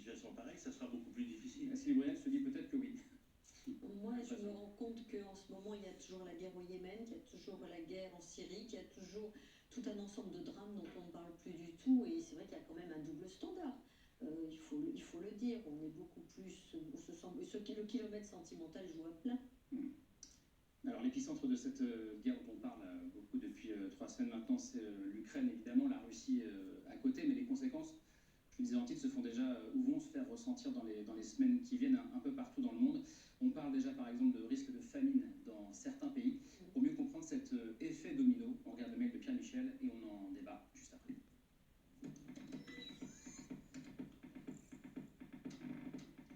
situation pareille, ça sera beaucoup plus difficile. Leslie Brunel se dit peut-être que oui. Moi, je me rends compte qu'en ce moment, il y a toujours la guerre au Yémen, qu'il y a toujours la guerre en Syrie, qu'il y a toujours tout un ensemble de drames dont on ne parle plus du tout. Et c'est vrai qu'il y a quand même un double standard. Il faut le dire. On est beaucoup plus. Le kilomètre sentimental joue à plein. Alors l'épicentre de cette guerre dont on parle beaucoup depuis 3 semaines maintenant, c'est l'Ukraine évidemment, la Russie à côté, mais les conséquences, je le disais en titre, se font déjà ou vont se faire ressentir dans les semaines qui viennent un peu partout dans le monde. On parle déjà par exemple de risque de famine dans certains pays. Pour mieux comprendre cet effet domino, on regarde le mail de Pierre Michel et on en débat juste après.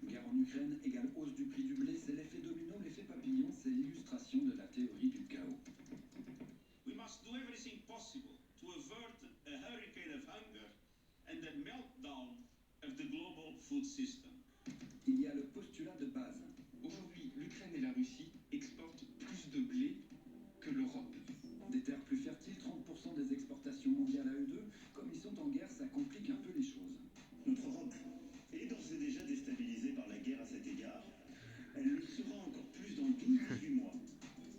Guerre en Ukraine égale hausse du prix du blé, c'est l'effet domino, l'effet papillon, c'est l'illustration de la théorie du chaos. We must do everything possible to avert a hurricane of hunger and the meltdown of the global food system. Il y a le postulat de base. Aujourd'hui, l'Ukraine et la Russie exportent plus de blé que l'Europe. Des terres plus fertiles, 30% des exportations mondiales à eux deux. Comme ils sont en guerre, ça complique un peu les choses. Notre Europe est d'ores et déjà déstabilisée par la guerre à cet égard. Elle le sera encore plus dans 12-18 mois.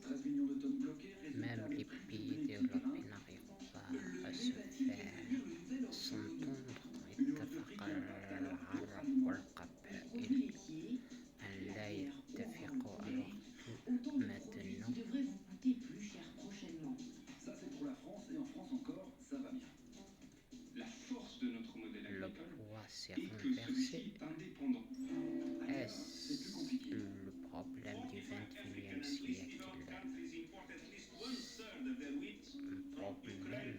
13 millions de tonnes bloquées, résultat, Même les pays développés n'arrivent pas à se faire s'entendre اتفق العرب والقبائل أن لا يتفقوا alors que maintenant devrait vous coûter plus cher prochainement. Ça c'est pour la France et en France encore, ça va bien. La force de notre modèle le agricole poids s'est est que renversé. celui-ci est indépendant. Est-ce le problème du XXIe siècle? Un problème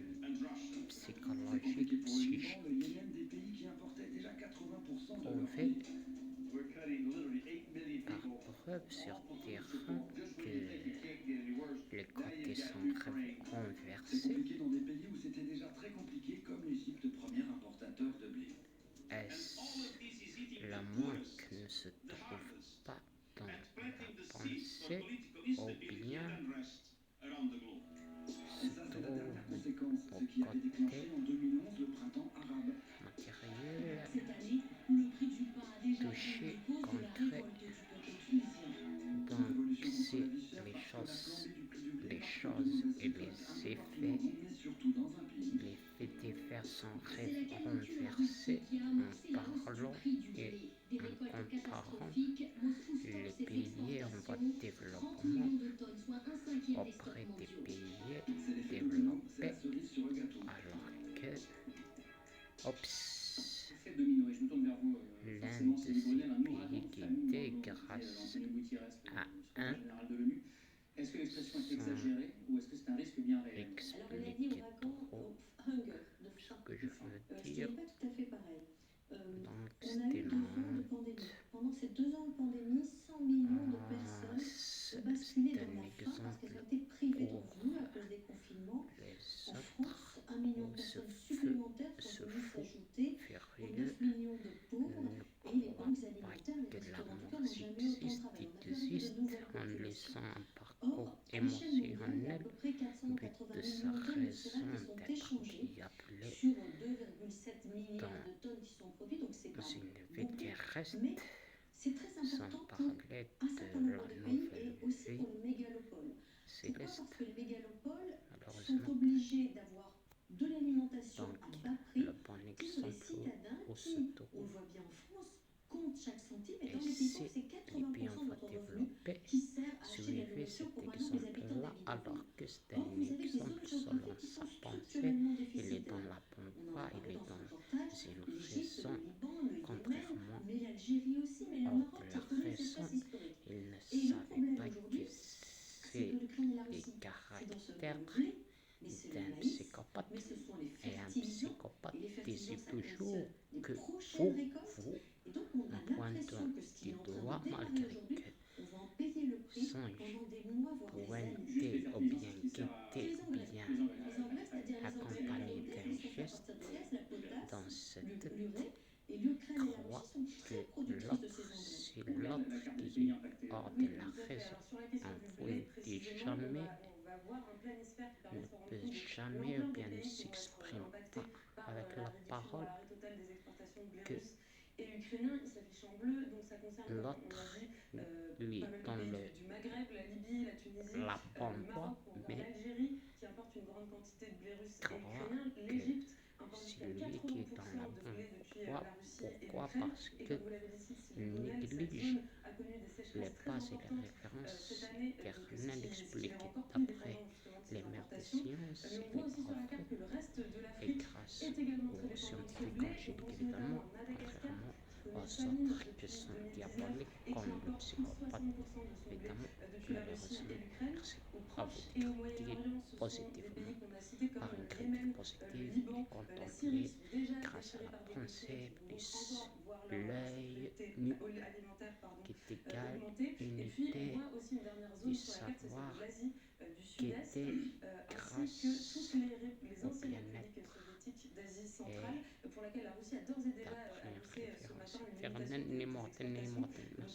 psychologique, psychique. Le Yémen, des pays qui importaient déjà 80% de leur Prouvé blé. par preuve sur terrain que les côtés sont C'est renversés. compliqué dans des pays où c'était déjà très compliqué, comme l'Égypte, premier importateur de blé. Est-ce la manque ne se trouve pas dans la pensée ou bien Et ça, c'est la dernière conséquence, ce qui avait déclenché en 2011 le printemps arabe. matériel Cette année, le prix du pain a déjà touché, été cause de la contré, révolte du peuple tunisien. donc si les choses et les effets divers sont renversés en parlant et en comparant les pays en voie de développement auprès des pays développés, alors que Effet domino, et je me tourne vers vous, l'un forcément, de c'est ces Gabriel, un mot avant pays de qui famine était dans grâce Antonio Guterres, le à secrétaire un général de l'ONU. Est-ce que l'expression est exagérée ou est-ce que c'est un risque bien réel? Alors, il a dit expliquer ouragan, trop hunger, de ce faim. que je veux Je ne dire. dirais pas tout à fait pareil. Donc On a c'était eu 2 ans de pandémie. Pendant ces 2 ans de pandémie, 100 millions de personnes ont basculé dans la faim parce qu'elles ont été privées de revenus à cause des confinements. les En autres France, 1 million de personnes supplémentaires sont venues s'ajouter aux furieux 9 millions de pauvres et les banques alimentaires, les que la restaurants, en tout cas, mort n'ont jamais autant subsiste travaillé. On a et besoin de existe nouvelles en populations. laissant un parcours Or, à l'échelle mondiale, il y a à émotionnel peu près but 480 de sa millions de tonnes de raison céréales qui sont d'être échangées qui appelait sur 2,7 milliards de tonnes qui sont produites, donc c'est pas une vie beaucoup. terrestre Mais c'est très sans important pour parler un certain de nombre la de pays nouvelle et aussi vie pour les mégalopoles. Pourquoi? céleste. Parce que les mégalopoles sont Malheureusement, obligés d'avoir de l'alimentation donc à bas prix le bon pour les exemple citadins où se qui, on le trouve voit bien en France, comptent chaque centime. Et et dans les pays si pauvres, c'est les pays en 80% de voie notre de revenu développer qui sert à acheter de la suivaient nourriture cet pour, par exemple, les habitants des exemple-là bidonvilles. alors que c'est Or, un vous avez des zones exemple selon géographiques qui sa sont pensée, structurellement il est déficitaires. dans la On en bonne voie, a il parlé est dans dans ce reportage, une l'Égypte, raison, le Liban, le Yémen, contrairement mais l'Algérie aussi, mais le hors Maroc de qui la connaît cette raison, place historique. il ne Et le savait problème pas aujourd'hui, que c'est c'est que l'Ukraine et la les Russie, c'est dans ce caractères même blé, mais c'est le d'un maïs, psychopathe. mais ce sont les Et un fertilisants. psychopathe Et les disait fertilisants, ça toujours conditionne les que prochaines récoltes. vous, Et donc, on a en pointant l'impression que ce qui du est en train doigt, de démarrer malgré aujourd'hui, que on va en payer le prix songe pendant des mois, voire des années. Juste les pointé ou fertilisants, bien c'est ce qui sert à... guetté Les ou Anglais, bien Les Anglais. les Anglais, c'est-à-dire les Anglais accompagné hollandais, d'un qui sont faits à geste partir de l'aise, la potasse, dans cette l'urée, et l'Ukraine et la croix Russie sont que très productrices de l'autre, ces engrais. c'est Donc, la l'autre carte des qui pays est impactés. hors Oui, de la tout à fait. raison. Alors, sur la question On du vous blé, dit précisément, jamais, on va voir un planisphère qui permet ne de se rendre peut compte de jamais l'ampleur ou des bien ne pays qui vont être s'exprime impactés pas par avec la la réduction ou parole l'arrêt total des exportations de blé que russe et ukrainien. ukrainien, il s'affiche en bleu, donc ça concerne, comme on l'a L'autre, dit, lui, pas mal de dans pays le, du Maghreb, la Libye, la Tunisie, la le pompe, Maroc ou encore mais l'Algérie, qui importe une grande quantité de blé russe et crois ukrainien. que L'Égypte importe jusqu'à celui qui est 80% dans la de blé pompe. depuis Pourquoi? la Russie et Pourquoi? l'Ukraine. Parce Et que comme vous l'avez dit, cette zone néglige a connu des sécheresses les très bases et les importantes références cette année, donc ce Kernel qui les explique rend encore plus d'après dépendants justement de ces les mers de importations. science Mais on et voit aussi sur la bravo. carte que le reste de Et l'Afrique grâce est également très aux dépendant de ce scientifiques blé. On angéliques, pense évidemment, notamment à Madagascar, contrairement qui connaît aux une famine autres qui depuis sont 2019 diaboliques et qui comme le importe plus de psychopathe, 60% de son blé évidemment, depuis la Russie malheureusement. et l'Ukraine. Merci. Au Bravo. Proche et au Critique Moyen-Orient, ce sont des positivement pays qu'on a cités comme par une le critique Yémen, le positive Liban, et la contemplée Syrie sont déjà grâce à déchirés la par des pensée conflits qui plus vont encore voir leur l'œil sécurité nu alimentaire qui est égal augmenter. Et puis on unité voit aussi une dernière du zone sur la carte, c'est celle savoir de l'Asie du qui Sud-Est, était ainsi que toutes les au anciennes bien-être républiques soviétiques d'Asie centrale, pour laquelle la Russie a d'ores et déjà d'après annoncé ce référence matin une éternelle, limitation des immortelle, exportations. immortelle. Donc